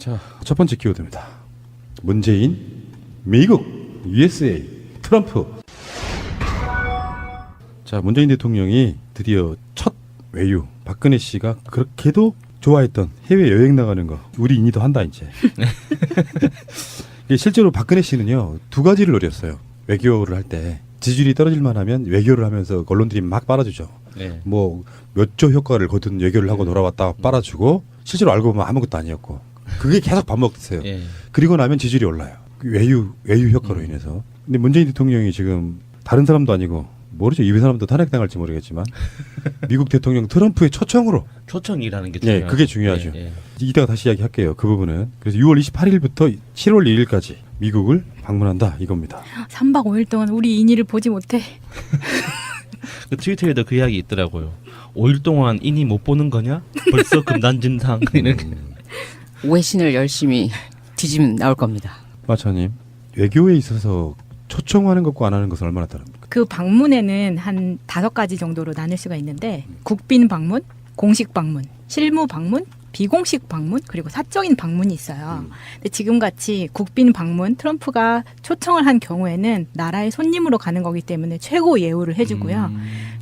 자, 첫 번째 키워드입니다. 문재인, 미국, USA, 트럼프. 자, 문재인 대통령이 드디어 첫 외유, 박근혜 씨가 그렇게도 좋아했던 해외 여행 나가는 거 우리 인이도 한다 이제. 실제로 박근혜 씨는요 두 가지를 노렸어요. 외교를 할 때 지지율이 떨어질만 하면 외교를 하면서 언론들이 막 빨아주죠. 네. 뭐 몇 조 효과를 거둔 외교를 하고 돌아왔다 빨아주고 실제로 알고 보면 아무것도 아니었고 그게 계속 반복됐어요. 예. 그리고 나면 지지율이 올라요. 그 외유 효과로 인해서. 근데 문재인 대통령이 지금 다른 사람도 아니고 모르죠. 이 사람도 탄핵당할지 모르겠지만 미국 대통령 트럼프의 초청으로. 초청이라는 게 예, 중요하죠. 그게 중요하죠. 예, 예. 이따가 다시 이야기할게요. 그 부분은. 그래서 6월 28일부터 7월 1일까지 미국을 방문한다 이겁니다. 3박 5일 동안 우리 인이를 보지 못해. 그 트위터에도 그 이야기 있더라고요. 5일 동안 인이 못 보는 거냐? 벌써 금단진상. 이렇게. 외신을 열심히 뒤지면 나올 겁니다. 마차님, 외교에 있어서 초청하는 것과 안 하는 것은 얼마나 다릅니까? 그 방문에는 한 5가지 정도로 나눌 수가 있는데 국빈 방문, 공식 방문, 실무 방문, 비공식 방문, 그리고 사적인 방문이 있어요. 근데 지금같이 국빈 방문, 트럼프가 초청을 한 경우에는 나라의 손님으로 가는 거기 때문에 최고 예우를 해주고요.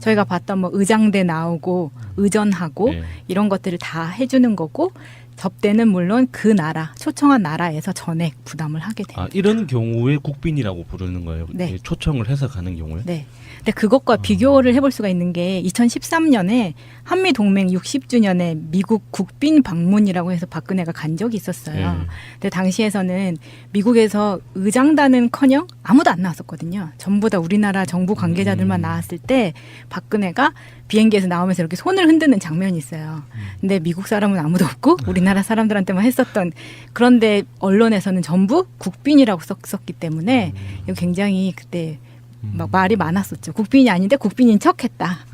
저희가 봤던 뭐 의장대 나오고 의전하고 예. 이런 것들을 다 해주는 거고 접대는 물론 그 나라, 초청한 나라에서 전액 부담을 하게 됩니다. 아, 이런 경우에 국빈이라고 부르는 거예요. 네. 초청을 해서 가는 경우에. 네. 근데 그것과 비교를 해볼 수가 있는 게 2013년에 한미 동맹 60주년에 미국 국빈 방문이라고 해서 박근혜가 간 적이 있었어요. 예. 근데 당시에서는 미국에서 의장단은커녕 아무도 안 나왔었거든요. 전부 다 우리나라 정부 관계자들만 나왔을 때 박근혜가 비행기에서 나오면서 이렇게 손을 흔드는 장면이 있어요. 근데 미국 사람은 아무도 없고 우리나라 사람들한테만 했었던, 그런데 언론에서는 전부 국빈이라고 썼기 때문에 이거 굉장히 그때 막 말이 많았었죠. 국빈이 아닌데 국빈인 척했다.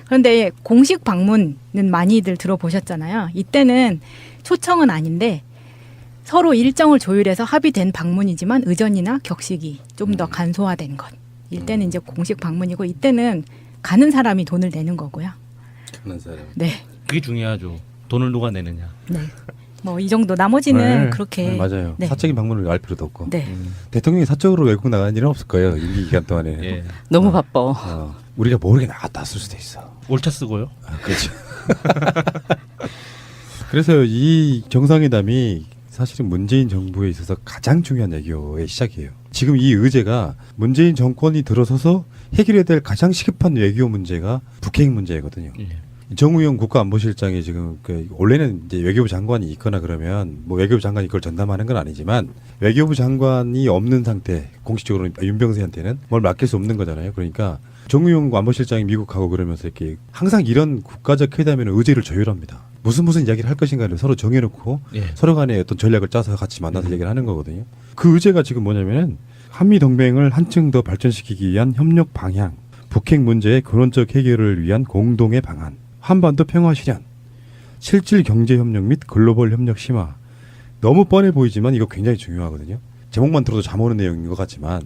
그런데 공식 방문은 많이들 들어보셨잖아요. 이때는 초청은 아닌데 서로 일정을 조율해서 합의된 방문이지만 의전이나 격식이 좀 더 간소화된 것. 이때는 이제 공식 방문이고 이때는 가는 사람이 돈을 내는 거고요. 가는 사람. 네, 그게 중요하죠. 돈을 누가 내느냐. 네. 뭐 이 정도. 나머지는 네. 그렇게. 네, 맞아요. 네. 사적인 방문을 알 필요도 없고. 네. 대통령이 사적으로 외국 나가는 일은 없을 거예요. 임기 기간 동안에. 예. 너무 바빠. 우리가 모르게 나갔다 왔을 수도 있어. 올차 쓰고요. 그렇죠. 그래서 이 정상회담이 사실은 문재인 정부에 있어서 가장 중요한 외교의 시작이에요. 지금 이 의제가 문재인 정권이 들어서서 해결해야 될 가장 시급한 외교 문제가 북핵 문제거든요. 예. 정우영 국가안보실장이 지금 원래는 이제 외교부 장관이 있거나 그러면 뭐 외교부 장관이 이걸 전담하는 건 아니지만 외교부 장관이 없는 상태, 공식적으로 윤병세한테는 뭘 맡길 수 없는 거잖아요. 그러니까 정우영 안보실장이 미국 가고 그러면서 이렇게 항상 이런 국가적 회담에는 의제를 조율합니다. 무슨 이야기를 할 것인가를 서로 정해놓고 예. 서로 간에 어떤 전략을 짜서 같이 만나서 얘기를 하는 거거든요. 그 의제가 지금 뭐냐면은 한미 동맹을 한층 더 발전시키기 위한 협력 방향, 북핵 문제의 근원적 해결을 위한 공동의 방안, 한반도 평화 실현, 실질 경제 협력 및 글로벌 협력 심화. 너무 뻔해 보이지만 이거 굉장히 중요하거든요. 제목만 들어도 잠 오는 내용인 것 같지만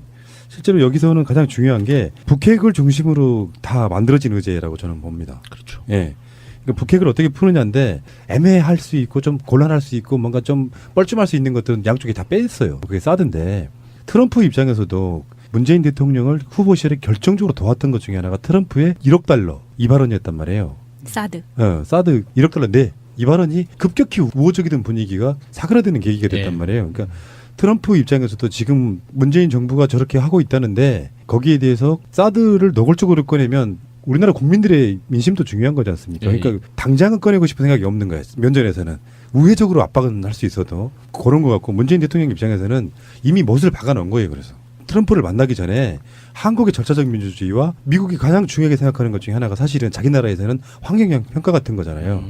실제로 여기서는 가장 중요한 게 북핵을 중심으로 다 만들어진 의제라고 저는 봅니다. 그렇죠. 예. 그러니까 북핵을 어떻게 푸느냐인데 애매할 수 있고 좀 곤란할 수 있고 뭔가 좀 뻘쭘할 수 있는 것들은 양쪽이 다 뺐어요. 그게 사드인데 트럼프 입장에서도 문재인 대통령을 후보 시절에 결정적으로 도왔던 것 중에 하나가 트럼프의 1억 달러 이 발언이었단 말이에요. 사드. 사드 1억 달러 네. 이 발언이 급격히 우호적이던 분위기가 사그라드는 계기가 됐단 네. 말이에요. 그러니까 트럼프 입장에서도 지금 문재인 정부가 저렇게 하고 있다는데 거기에 대해서 사드를 노골적으로 꺼내면 우리나라 국민들의 민심도 중요한 거지 않습니까? 예. 그러니까 당장은 꺼내고 싶은 생각이 없는 거예요. 면전에서는. 우회적으로 압박은 할 수 있어도 그런 것 같고 문재인 대통령 입장에서는 이미 못을 박아놓은 거예요. 그래서 트럼프를 만나기 전에 한국의 절차적 민주주의와 미국이 가장 중요하게 생각하는 것 중에 하나가 사실은 자기 나라에서는 환경영향 평가 같은 거잖아요.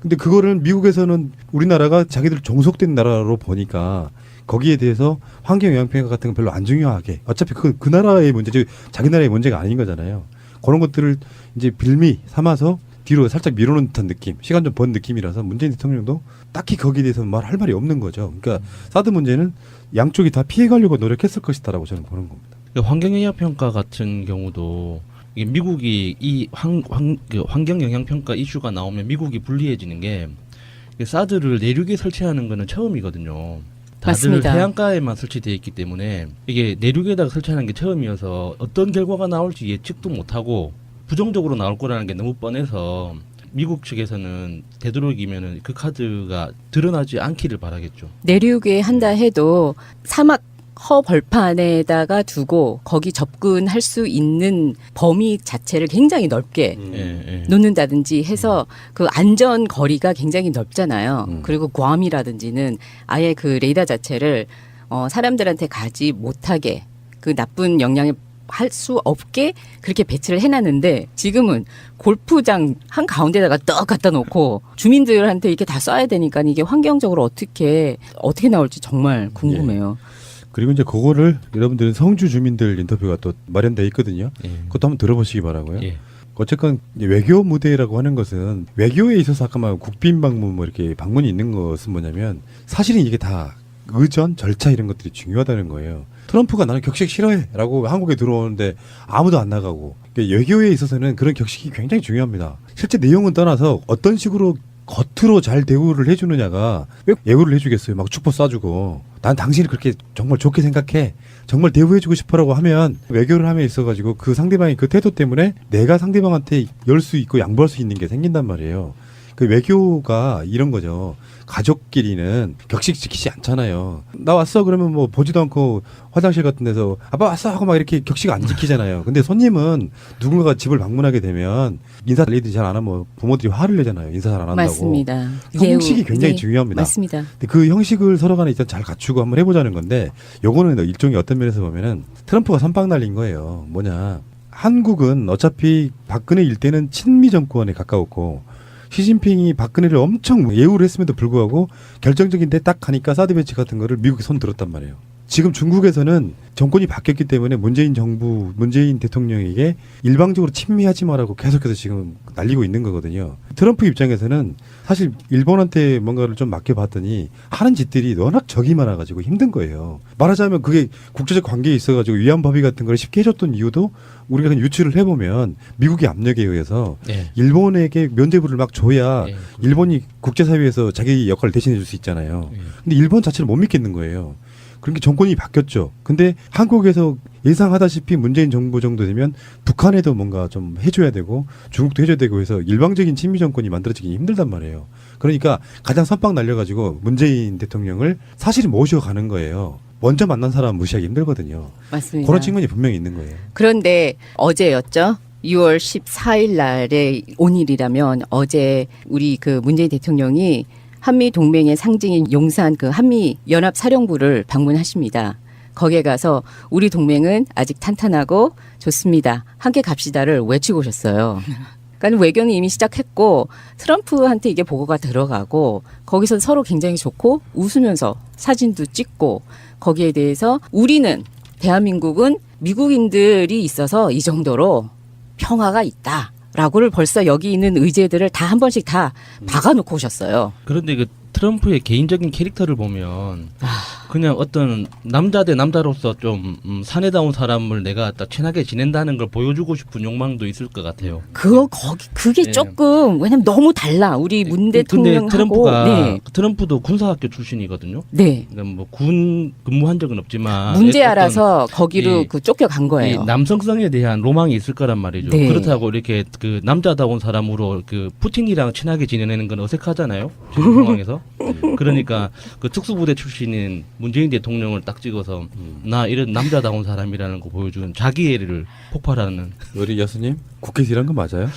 근데 그거를 미국에서는 우리나라가 자기들 종속된 나라로 보니까 거기에 대해서 환경영향평가 같은 건 별로 안 중요하게 어차피 그 나라의 문제지 자기 나라의 문제가 아닌 거잖아요. 그런 것들을 이제 빌미 삼아서 뒤로 살짝 밀어놓은 듯한 느낌, 시간 좀 번 느낌이라서 문재인 대통령도 딱히 거기에 대해서 말할 말이 없는 거죠. 그러니까 사드 문제는 양쪽이 다 피해가려고 노력했을 것이다라고 저는 보는 겁니다. 환경영향 평가 같은 경우도 이게 미국이 이 환경영향 평가 이슈가 나오면 미국이 불리해지는 게 사드를 내륙에 설치하는 거는 처음이거든요. 다들 맞습니다. 해안가에만 설치되어 있기 때문에 이게 내륙에다가 설치하는 게 처음이어서 어떤 결과가 나올지 예측도 못하고 부정적으로 나올 거라는 게 너무 뻔해서 미국 측에서는 되도록이면은 그 카드가 드러나지 않기를 바라겠죠. 내륙에 한다 해도 사막 허벌판에다가 두고 거기 접근할 수 있는 범위 자체를 굉장히 넓게 예. 놓는다든지 해서 그 안전 거리가 굉장히 넓잖아요. 음. 그리고 괌이라든지는 아예 그 레이더 자체를 사람들한테 가지 못하게 그 나쁜 영향을 할 수 없게 그렇게 배치를 해놨는데 지금은 골프장 한 가운데다가 떡 갖다 놓고 주민들한테 이렇게 다 쏴야 되니까 이게 환경적으로 어떻게 나올지 정말 궁금해요. 그리고 이제 그거를 여러분들은 성주 주민들 인터뷰가 또 마련돼 있거든요. 예. 그것도 한번 들어보시기 바라고요. 예. 어쨌건 이제 외교 무대라고 하는 것은 외교에 있어서 아까 말 국빈 방문 뭐 이렇게 방문이 있는 것은 뭐냐면 사실은 이게 다 의전 절차 이런 것들이 중요하다는 거예요. 트럼프가 나는 격식 싫어해라고 한국에 들어오는데 아무도 안 나가고 그러니까 외교에 있어서는 그런 격식이 굉장히 중요합니다. 실제 내용은 떠나서 어떤 식으로 겉으로 잘 대우를 해주느냐가 왜 예우를 해주겠어요. 막 축복 쏴주고 난 당신을 그렇게 정말 좋게 생각해 정말 대우해주고 싶어라고 하면 외교를 함에 있어가지고 그 상대방의 그 태도 때문에 내가 상대방한테 열 수 있고 양보할 수 있는 게 생긴단 말이에요. 그 외교가 이런 거죠. 가족끼리는 격식 지키지 않잖아요. 나 왔어 그러면 뭐 보지도 않고 화장실 같은 데서 아빠 왔어 하고 막 이렇게 격식 안 지키잖아요. 근데 손님은 누군가가 집을 방문하게 되면 인사 레이드 잘 안 하면 부모들이 화를 내잖아요. 인사 잘 안 한다고. 맞습니다. 형식이 굉장히 예, 중요합니다. 맞습니다. 근데 그 형식을 서로 간에 일단 잘 갖추고 한번 해보자는 건데 요거는 일종의 어떤 면에서 보면은 트럼프가 선빵 날린 거예요. 뭐냐. 한국은 어차피 박근혜 일대는 친미 정권에 가까웠고 시진핑이 박근혜를 엄청 예우를 했음에도 불구하고 결정적인 데 딱 가니까 사드 배치 같은 거를 미국이 손 들었단 말이에요. 지금 중국에서는 정권이 바뀌었기 때문에 문재인 대통령에게 일방적으로 친미하지 마라고 계속해서 지금 날리고 있는 거거든요. 트럼프 입장에서는 사실 일본한테 뭔가를 좀 맡겨봤더니 하는 짓들이 워낙 적이 많아가지고 힘든 거예요. 말하자면 그게 국제적 관계에 있어가지고 위안법의 같은 걸 쉽게 해줬던 이유도 우리가 그냥 유추를 해보면 미국의 압력에 의해서 예. 일본에게 면죄부를 막 줘야 예. 일본이 국제사회에서 자기 역할을 대신해 줄 수 있잖아요. 예. 근데 일본 자체를 못 믿겠는 거예요. 그러니까 정권이 바뀌었죠. 근데 한국에서 예상하다시피 문재인 정부 정도 되면 북한에도 뭔가 좀 해줘야 되고 중국도 해줘야 되고 해서 일방적인 친미 정권이 만들어지기 힘들단 말이에요. 그러니까 가장 선빵 날려가지고 문재인 대통령을 사실은 모셔가는 거예요. 먼저 만난 사람 무시하기 힘들거든요. 맞습니다. 그런 측면이 분명히 있는 거예요. 그런데 어제였죠. 6월 14일 날에 오늘이라면 어제 우리 그 문재인 대통령이 한미 동맹의 상징인 용산 그 한미 연합 사령부를 방문하십니다. 거기에 가서 우리 동맹은 아직 탄탄하고 좋습니다. 함께 갑시다를 외치고 오셨어요. 그러니까 외교는 이미 시작했고 트럼프한테 이게 보고가 들어가고 거기서 서로 굉장히 좋고 웃으면서 사진도 찍고 거기에 대해서 우리는 대한민국은 미국인들이 있어서 이 정도로 평화가 있다. 라고를 벌써 여기 있는 의제들을 다 한 번씩 다 박아놓고 오셨어요. 그런데 그 트럼프의 개인적인 캐릭터를 보면 그냥 어떤 남자 대 남자로서 좀 사내다운 사람을 내가 딱 친하게 지낸다는 걸 보여주고 싶은 욕망도 있을 것 같아요. 그게 예. 조금 왜냐면 너무 달라 우리 문 근데 대통령하고. 트럼프가 네. 트럼프도 군사학교 출신이거든요. 네. 그러니까 뭐 군 근무한 적은 없지만 문제 어떤 알아서 거기로 이- 그 쫓겨간 이 거예요. 남성성에 대한 로망이 있을 거란 말이죠. 네. 그렇다고 이렇게 그 남자다운 사람으로 그 푸틴이랑 친하게 지내는 건 어색하잖아요. 지금 상황에서. 그러니까 그 특수부대 출신인 문재인 대통령을 딱 찍어서 나 이런 남자다운 사람이라는 거 보여주는 자기애를 폭발하는. 우리 여수님 국회에서 일한 거 맞아요?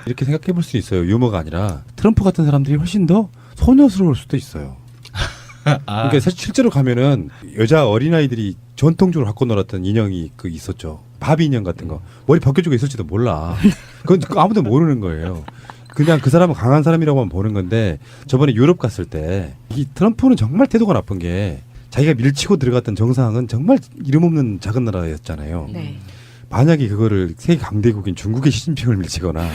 이렇게 생각해 볼 수 있어요. 유머가 아니라 트럼프 같은 사람들이 훨씬 더 소녀스러울 수도 있어요. 그러니까 사실 실제로 가면은 여자 어린아이들이 전통적으로 갖고 놀았던 인형이 그 있었죠. 바비 인형 같은 거. 머리 벗겨주고 있을지도 몰라. 그건 아무도 모르는 거예요. 그냥 그 사람은 강한 사람이라고만 보는 건데 저번에 유럽 갔을 때 이 트럼프는 정말 태도가 나쁜 게 자기가 밀치고 들어갔던 정상은 정말 이름 없는 작은 나라였잖아요. 네. 만약에 그거를 세계 강대국인 중국의 시진핑을 밀치거나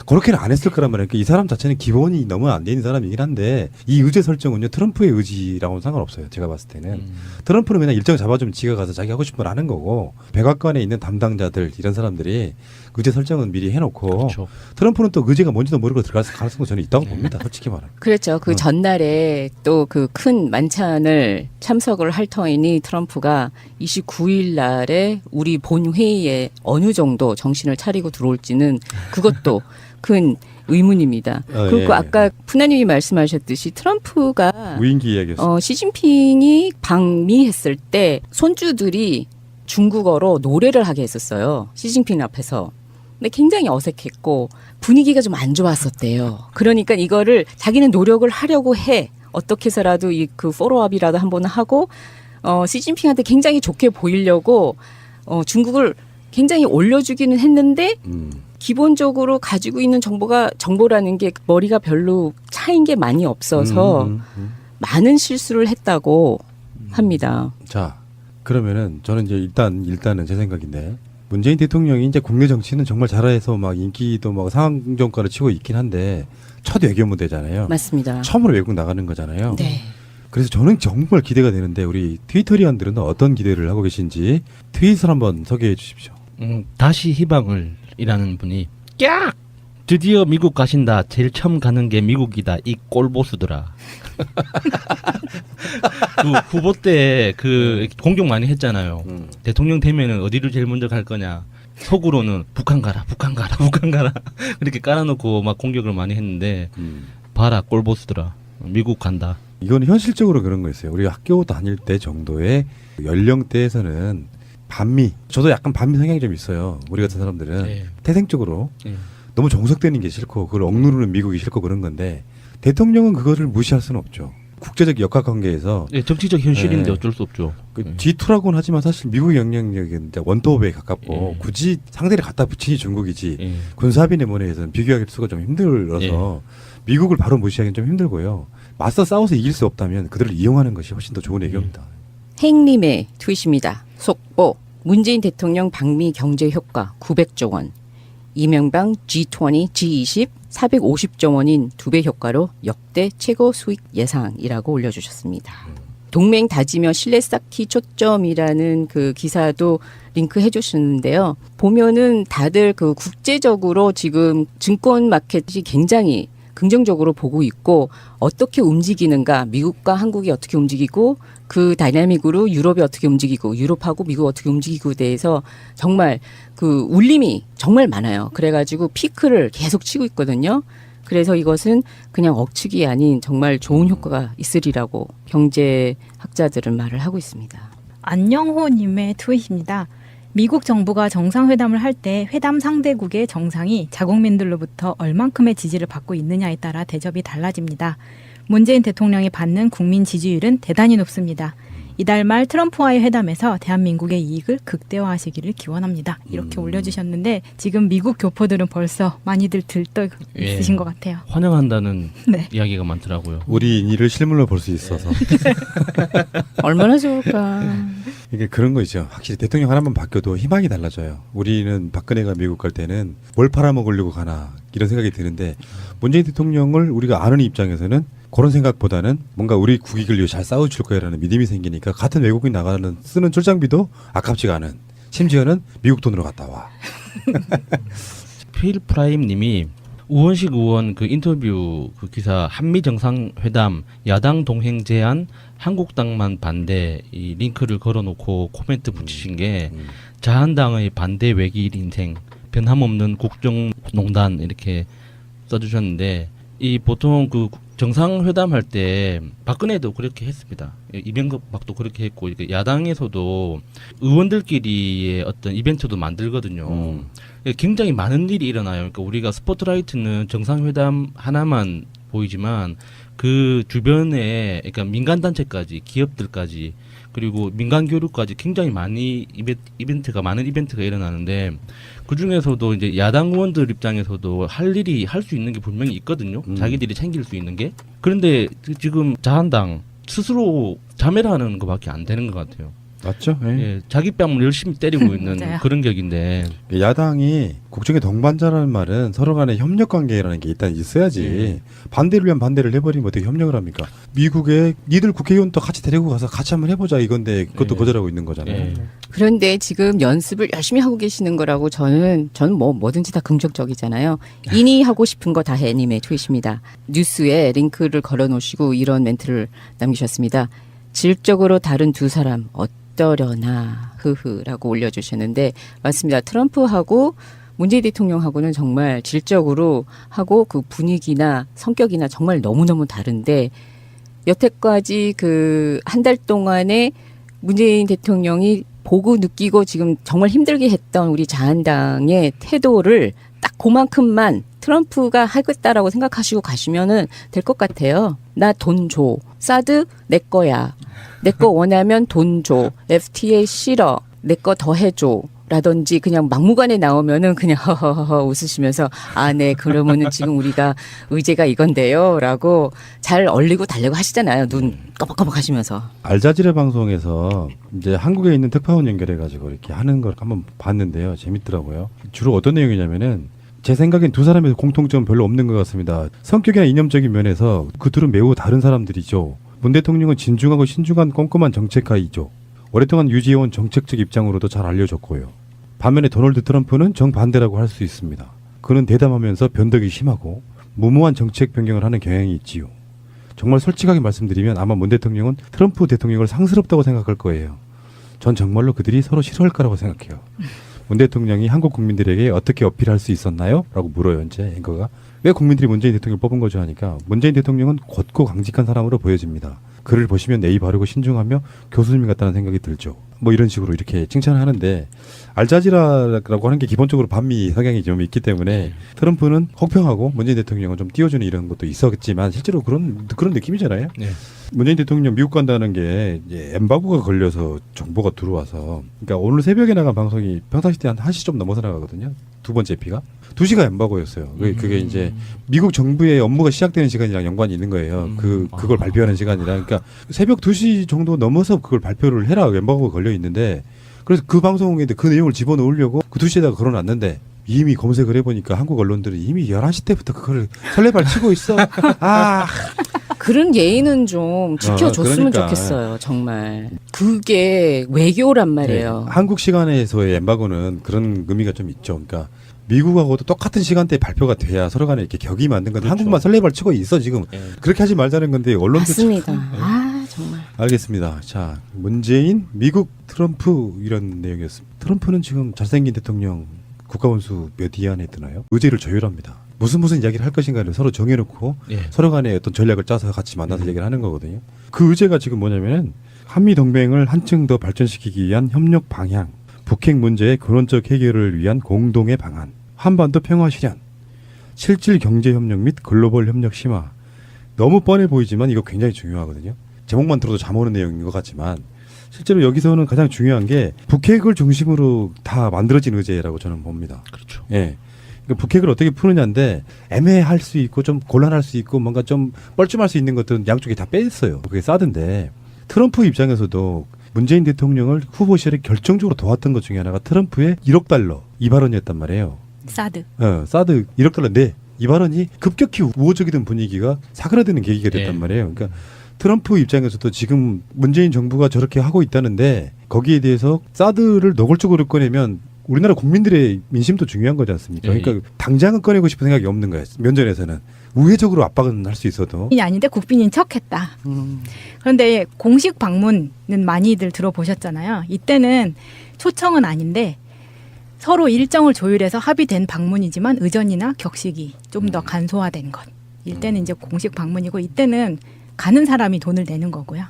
그렇게는 안 했을 거란 말이에요. 그러니까 이 사람 자체는 기본이 너무 안 돼 있는 사람이긴 한데 이 의제 설정은요 트럼프의 의지랑은 상관없어요. 제가 봤을 때는 트럼프는 그냥 일정 잡아주면 지가 가서 자기 하고 싶은 걸 하는 거고 백악관에 있는 담당자들 이런 사람들이 의제 설정은 미리 해놓고 그렇죠. 트럼프는 또 의제가 뭔지도 모르고 들어갈 가능성도 저는 있다고 봅니다. 솔직히 말하면. 그렇죠. 그 전날에 또 그 큰 만찬을 참석을 할 터이니 트럼프가 29일 날에 우리 본회의에 어느 정도 정신을 차리고 들어올지는 그것도 큰 의문입니다. 그리고 예, 아까 푸나님이 말씀하셨듯이 트럼프가 무인기 이야기였어요. 시진핑이 방미했을 때 손주들이 중국어로 노래를 하게 했었어요. 시진핑 앞에서. 근데 굉장히 어색했고 분위기가 좀 안 좋았었대요. 그러니까 이거를 자기는 노력을 하려고 해. 어떻게 해서라도 이 그 포로업이라도 한번 하고 시진핑한테 굉장히 좋게 보이려고 중국을 굉장히 올려주기는 했는데 기본적으로 가지고 있는 정보라는 게 머리가 별로 차인 게 많이 없어서 많은 실수를 했다고 합니다. 자, 그러면은 저는 이제 일단은 제 생각인데 문재인 대통령이 이제 국내 정치는 정말 잘해서 막 인기도 막 상정가를 치고 있긴 한데 첫 외교 무대잖아요. 맞습니다. 처음으로 외국 나가는 거잖아요. 네. 그래서 저는 정말 기대가 되는데 우리 트위터리안들은 어떤 기대를 하고 계신지 트윗을 한번 소개해 주십시오. 다시 희망을 이라는 분이 깍! 드디어 미국 가신다. 제일 처음 가는 게 미국이다. 이 꼴보수더라. 그 후보 때 그 공격 많이 했잖아요. 대통령 되면은 어디를 제일 먼저 갈 거냐. 속으로는 북한 가라, 북한 가라, 북한 가라. 그렇게 깔아놓고 막 공격을 많이 했는데 봐라 꼴보수더라. 미국 간다. 이거는 현실적으로 그런 거 있어요. 우리 학교 다닐 때 정도의 연령대에서는 반미, 저도 약간 반미 성향이 좀 있어요. 우리 같은 사람들은 네. 태생적으로 네. 너무 정석되는 게 싫고 그걸 억누르는 미국이 싫고 그런 건데 대통령은 그거를 무시할 수는 없죠. 국제적 역학관계에서 네, 정치적 현실인데 네. 어쩔 수 없죠. 그 G2라고는 하지만 사실 미국의 영향력은 이제 원톱에 가깝고 예. 굳이 상대를 갖다 붙이니 중국이지 예. 군사합의 내문에서는 비교할 수가 좀 힘들어서 미국을 바로 무시하기는 좀 힘들고요. 맞서 싸워서 이길 수 없다면 그들을 이용하는 것이 훨씬 더 좋은 애교입니다. 행님의 트윗입니다. 속보 문재인 대통령 방미 경제 효과 900조 원. 이명박 G20, G20 450조 원인 2배 효과로 역대 최고 수익 예상이라고 올려주셨습니다. 동맹 다지며 신뢰 쌓기 초점이라는 그 기사도 링크해 주셨는데요. 보면은 다들 그 국제적으로 지금 증권 마켓이 굉장히 긍정적으로 보고 있고 어떻게 움직이는가 미국과 한국이 어떻게 움직이고 그 다이나믹으로 유럽이 어떻게 움직이고 유럽하고 미국 어떻게 움직이고에 대해서 정말 그 울림이 정말 많아요. 그래가지고 피크를 계속 치고 있거든요. 그래서 이것은 그냥 억측이 아닌 정말 좋은 효과가 있으리라고 경제학자들은 말을 하고 있습니다. 안영호님의 트윗입니다. 미국 정부가 정상회담을 할 때 회담 상대국의 정상이 자국민들로부터 얼만큼의 지지를 받고 있느냐에 따라 대접이 달라집니다. 문재인 대통령이 받는 국민 지지율은 대단히 높습니다. 이달 말 트럼프와의 회담에서 대한민국의 이익을 극대화하시기를 기원합니다. 이렇게 올려주셨는데 지금 미국 교포들은 벌써 많이들 들떠 있으신 예. 것 같아요. 환영한다는 네. 이야기가 많더라고요. 우리 일을 실물로 볼 수 있어서 얼마나 좋을까. 이게 그런 거 있죠. 확실히 대통령 하나만 바뀌어도 희망이 달라져요. 우리는 박근혜가 미국 갈 때는 뭘 팔아먹으려고 가나 이런 생각이 드는데 문재인 대통령을 우리가 아는 입장에서는 그런 생각보다는 뭔가 우리 국익을 위해 잘 싸워줄 거야라는 믿음이 생기니까 같은 외국인 나가는 쓰는 출장비도 아깝지가 않은 심지어는 미국 돈으로 갔다 와. 필 프라임님이 우원식 의원 그 인터뷰 그 기사 한미 정상회담 야당 동행 제안 한국당만 반대 이 링크를 걸어놓고 코멘트 붙이신 게 자한당의 반대 외길 인생 변함없는 국정농단 이렇게 써주셨는데 이 보통 그 정상회담 할 때 박근혜도 그렇게 했습니다. 이명박도 그렇게 했고 이렇게 야당에서도 의원들끼리의 어떤 이벤트도 만들거든요. 굉장히 많은 일이 일어나요. 그러니까 우리가 스포트라이트는 정상회담 하나만 보이지만 그 주변에 그러니까 민간 단체까지 기업들까지 그리고 민간 교류까지 굉장히 많이 많은 이벤트가 일어나는데 그 중에서도 이제 야당 의원들 입장에서도 할 일이 할 수 있는 게 분명히 있거든요. 자기들이 챙길 수 있는 게. 그런데 지금 자한당 스스로 자멸하는 것밖에 안 되는 것 같아요. 맞죠? 예. 예, 자기 뺨을 열심히 때리고 있는 맞아요. 그런 격인데 야당이 국정의 동반자라는 말은 서로 간의 협력 관계라는 게 일단 있어야지. 예. 반대를 위한 반대를 해버리면 어떻게 협력을 합니까? 미국에 니들 국회의원도 같이 데리고 가서 같이 한번 해보자 이건데 그것도 예. 거절하고 있는 거잖아요. 예. 그런데 지금 연습을 열심히 하고 계시는 거라고 저는 뭐든지 다 긍정적이잖아요. 이니 하고 싶은 거 다 해님의 트윗입니다. 뉴스에 링크를 걸어 놓으시고 이런 멘트를 남기셨습니다. 질적으로 다른 두 사람 어떠려나 흐흐라고 올려주셨는데 맞습니다. 트럼프하고 문재인 대통령하고는 정말 질적으로 하고 그 분위기나 성격이나 정말 너무너무 다른데 여태까지 그 한 달 동안에 문재인 대통령이 보고 느끼고 지금 정말 힘들게 했던 우리 자한당의 태도를 딱 그만큼만 트럼프가 하겠다라고 생각하시고 가시면은 될 것 같아요. 나 돈 줘. 사드 내 거야. 내 거 원하면 돈 줘. FTA 싫어. 내 거 더 해줘. 라든지 그냥 막무가내 나오면은 그냥 허허허 웃으시면서 아, 네, 그러면은 지금 우리가 의제가 이건데요. 라고 잘 얼리고 달래고 하시잖아요. 눈 꺼벅꺼벅 하시면서. 알자지라 방송에서 이제 한국에 있는 특파원 연결해가지고 이렇게 하는 걸 한번 봤는데요. 재밌더라고요. 주로 어떤 내용이냐면은 제 생각엔 두 사람의 공통점은 별로 없는 것 같습니다. 성격이나 이념적인 면에서 그 둘은 매우 다른 사람들이죠. 문 대통령은 진중하고 신중한 꼼꼼한 정책가이죠. 오랫동안 유지해온 정책적 입장으로도 잘 알려졌고요. 반면에 도널드 트럼프는 정반대라고 할 수 있습니다. 그는 대담하면서 변덕이 심하고 무모한 정책 변경을 하는 경향이 있지요. 정말 솔직하게 말씀드리면 아마 문 대통령은 트럼프 대통령을 상스럽다고 생각할 거예요. 전 정말로 그들이 서로 싫어할 거라고 생각해요. 문 대통령이 한국 국민들에게 어떻게 어필할 수 있었나요? 라고 물어요. 이제 앵커가. 왜 국민들이 문재인 대통령을 뽑은 거죠? 하니까 문재인 대통령은 곧고 강직한 사람으로 보여집니다. 그를 보시면 예의 바르고 신중하며 교수님 같다는 생각이 들죠. 뭐 이런 식으로 이렇게 칭찬을 하는데 알자지라라고 하는 게 기본적으로 반미 성향이 좀 있기 때문에 트럼프는 혹평하고 문재인 대통령은 좀 띄워주는 이런 것도 있었겠지만 실제로 그런 느낌이잖아요. 네. 문재인 대통령 미국 간다는 게 이제 엠바고가 걸려서 정보가 들어와서 그러니까 오늘 새벽에 나간 방송이 평상시 때 한 1시 좀 넘어서 나가거든요. 두 번째 피가 2시가 엠바고였어요. 그게 이제 미국 정부의 업무가 시작되는 시간이랑 연관이 있는 거예요. 그걸 발표하는 시간이라 그러니까 새벽 2시 정도 넘어서 그걸 발표를 해라 엠바고가 걸려 있는데 그래서 그 방송에 그 내용을 집어넣으려고 그 2시에다가 걸어놨는데 이미 검색을 해보니까 한국 언론들이 이미 11시 때부터 그걸 설레발 치고 있어. 아. 그런 예의는 좀 지켜줬으면 그러니까. 좋겠어요. 정말. 그게 외교란 말이에요. 네, 한국 시간에서의 엠바고는 그런 의미가 좀 있죠. 그러니까 미국하고도 똑같은 시간대에 발표가 돼야 서로 간에 이렇게 격이 맞는 건데 그렇죠. 한국만 설레발 치고 있어 지금. 예. 그렇게 하지 말자는 건데 언론도 맞습니다. 참, 예. 아, 정말. 알겠습니다. 자, 문재인, 미국, 트럼프 이런 내용이었습니다. 트럼프는 지금 잘생긴 대통령 국가원수 몇 위 안에 드나요? 의제를 조율합니다. 무슨 이야기를 할 것인가를 서로 정해놓고 예. 서로 간에 어떤 전략을 짜서 같이 만나서 얘기를 하는 거거든요. 그 의제가 지금 뭐냐면은 한미 동맹을 한층 더 발전시키기 위한 협력 방향, 북핵 문제의 근원적 해결을 위한 공동의 방안, 한반도 평화 실현, 실질 경제 협력 및 글로벌 협력 심화. 너무 뻔해 보이지만 이거 굉장히 중요하거든요. 제목만 들어도 잠 오는 내용인 것 같지만 실제로 여기서는 가장 중요한 게 북핵을 중심으로 다 만들어진 의제라고 저는 봅니다. 그렇죠. 예. 그러니까 북핵을 어떻게 푸느냐인데 애매할 수 있고 좀 곤란할 수 있고 뭔가 좀 뻘쭘할 수 있는 것들은 양쪽에 다 뺐어요. 그게 사드인데 트럼프 입장에서도 문재인 대통령을 후보 시절에 결정적으로 도왔던 것 중에 하나가 트럼프의 1억 달러 이 발언이었단 말이에요. 사드. 사드 1억 달러 이 발언이 급격히 우호적이던 분위기가 사그라드는 계기가 됐단 예. 말이에요. 그러니까 트럼프 입장에서도 지금 문재인 정부가 저렇게 하고 있다는데 거기에 대해서 사드를 노골적으로 꺼내면 우리나라 국민들의 민심도 중요한 거지 않습니까? 예. 그러니까 당장은 꺼내고 싶은 생각이 없는 거예요. 면전에서는. 우회적으로 압박은 할 수 있어도. 국빈이 아닌데 국빈인 척했다. 그런데 공식 방문은 많이들 들어보셨잖아요. 이때는 초청은 아닌데 서로 일정을 조율해서 합의된 방문이지만 의전이나 격식이 좀 더 간소화된 것. 이때는 이제 공식 방문이고 이때는 가는 사람이 돈을 내는 거고요.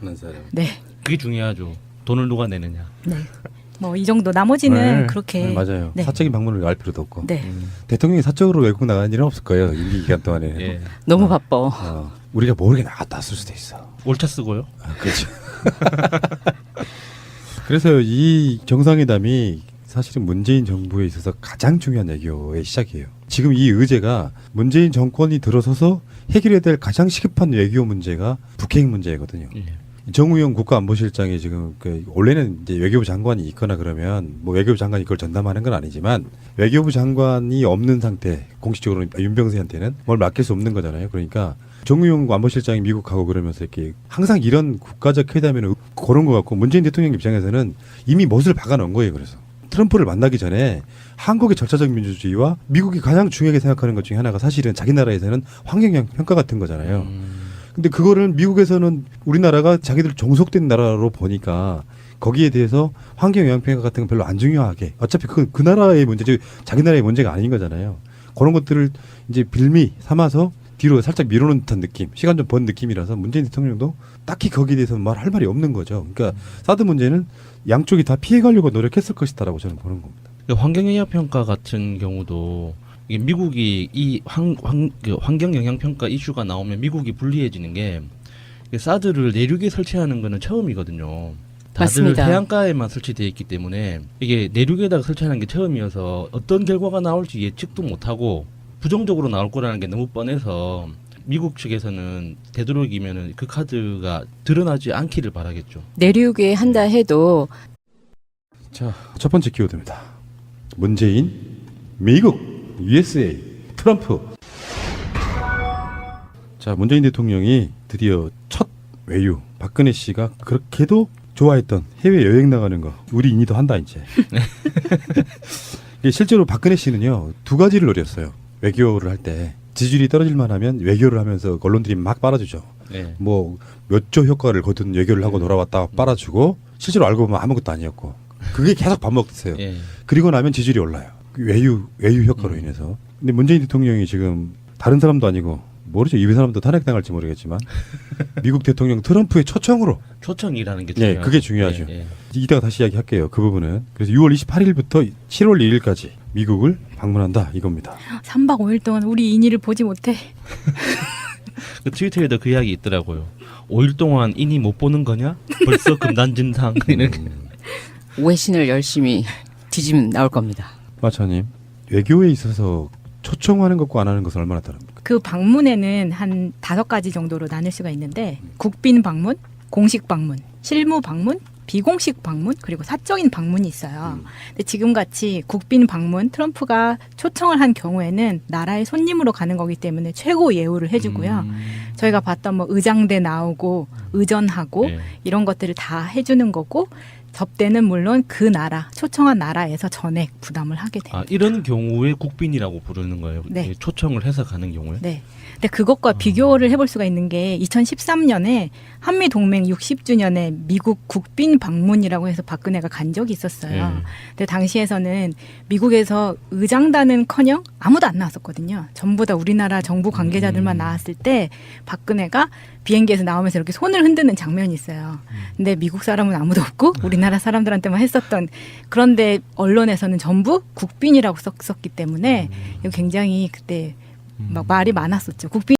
가는 사람. 네. 그게 중요하죠. 돈을 누가 내느냐. 네. 뭐 이 정도 나머지는 그렇게 맞아요. 네. 사적인 방문을 알 필요도 없고. 네. 대통령이 사적으로 외국 나가는 일은 없을 거예요. 임기 기간 동안에. 예. 너무 바빠. 우리가 모르게 나갔다 왔을 수도 있어. 올차 쓰고요. 그렇죠. 그래서 이 정상회담이 사실은 문재인 정부에 있어서 가장 중요한 외교의 시작이에요. 지금 이 의제가 문재인 정권이 들어서서 해결해야 될 가장 시급한 외교 문제가 북핵 문제거든요. 예. 정우영 국가안보실장이 지금 원래는 이제 외교부 장관이 있거나 그러면 뭐 외교부 장관이 그걸 전담하는 건 아니지만 외교부 장관이 없는 상태 공식적으로 윤병세한테는 뭘 맡길 수 없는 거잖아요. 그러니까 정우영 안보실장이 미국 가고 그러면서 이렇게 항상 이런 국가적 회담에는 그런 것 같고 문재인 대통령 입장에서는 이미 못을 박아놓은 거예요. 그래서 트럼프를 만나기 전에 한국의 절차적 민주주의와 미국이 가장 중요하게 생각하는 것 중에 하나가 사실은 자기 나라에서는 환경 평가 같은 거잖아요. 근데 그거를 미국에서는 우리나라가 자기들 종속된 나라로 보니까 거기에 대해서 환경 영향 평가 같은 건 별로 안 중요하게 어차피 그 나라의 문제지 자기 나라의 문제가 아닌 거잖아요. 그런 것들을 이제 빌미 삼아서 뒤로 살짝 밀어놓은 듯한 느낌, 시간 좀 번 느낌이라서 문재인 대통령도 딱히 거기에 대해서 말할 말이 없는 거죠. 그러니까 사드 문제는 양쪽이 다 피해가려고 노력했을 것이다라고 저는 보는 겁니다. 환경 영향 평가 같은 경우도 이게 미국이 이 환경 영향 평가 이슈가 나오면 미국이 불리해지는 게 사드를 내륙에 설치하는 거는 처음이거든요. 다들 맞습니다. 해안가에만 설치되어 있기 때문에 이게 내륙에다가 설치하는 게 처음이어서 어떤 결과가 나올지 예측도 못하고 부정적으로 나올 거라는 게 너무 뻔해서 미국 측에서는 되도록이면은 그 카드가 드러나지 않기를 바라겠죠. 내륙에 한다 해도 자, 첫 번째 키워드입니다. 문재인, 미국, USA, 트럼프. 자, 문재인 대통령이 드디어 첫 외유, 박근혜 씨가 그렇게도 좋아했던 해외 여행 나가는 거 우리 인이도 한다 이제. 실제로 박근혜 씨는요 2가지를 노렸어요. 외교를 할 때 지지율이 떨어질만 하면 외교를 하면서 언론들이 막 빨아주죠. 네. 뭐 몇 조 효과를 거둔 외교를 하고 돌아왔다 빨아주고 실제로 알고 보면 아무것도 아니었고 그게 계속 반복됐어요. 예. 그리고 나면 지지율이 올라요. 그 외유 효과로 인해서. 근데 문재인 대통령이 지금 다른 사람도 아니고 모르죠. 이 사람도 탄핵당할지 모르겠지만 미국 대통령 트럼프의 초청으로. 초청이라는 게 네, 중요하죠. 그게 중요하죠. 예, 예. 이따가 다시 이야기할게요. 그 부분은. 그래서 6월 28일부터 7월 2일까지 미국을 방문한다 이겁니다. 3박 5일 동안 우리 인이를 보지 못해. 그 트위터에도 그 이야기 있더라고요. 5일 동안 인이 못 보는 거냐? 벌써 금단진상 이렇게. 외신을 열심히 뒤지면 나올 겁니다. 마차님, 외교에 있어서 초청하는 것과 안 하는 것은 얼마나 다릅니까? 그 방문에는 한 5가지 정도로 나눌 수가 있는데 국빈 방문, 공식 방문, 실무 방문, 비공식 방문, 그리고 사적인 방문이 있어요. 근데 지금같이 국빈 방문, 트럼프가 초청을 한 경우에는 나라의 손님으로 가는 거기 때문에 최고 예우를 해주고요. 저희가 봤던 뭐 의장대 나오고 의전하고 네. 이런 것들을 다 해주는 거고 접대는 물론 그 나라, 초청한 나라에서 전액 부담을 하게 됩니다. 아, 이런 경우에 국빈이라고 부르는 거예요. 네. 초청을 해서 가는 경우에. 네. 근데 그것과 비교를 해볼 수가 있는 게 2013년에 한미 동맹 60주년에 미국 국빈 방문이라고 해서 박근혜가 간 적이 있었어요. 네. 근데 당시에서는 미국에서 의장단은커녕 아무도 안 나왔었거든요. 전부 다 우리나라 정부 관계자들만 나왔을 때 박근혜가 비행기에서 나오면서 이렇게 손을 흔드는 장면이 있어요. 근데 미국 사람은 아무도 없고 우리나라 사람들한테만 했었던, 그런데 언론에서는 전부 국빈이라고 썼기 때문에 이거 굉장히 그때 막 말이 많았었죠. 국빈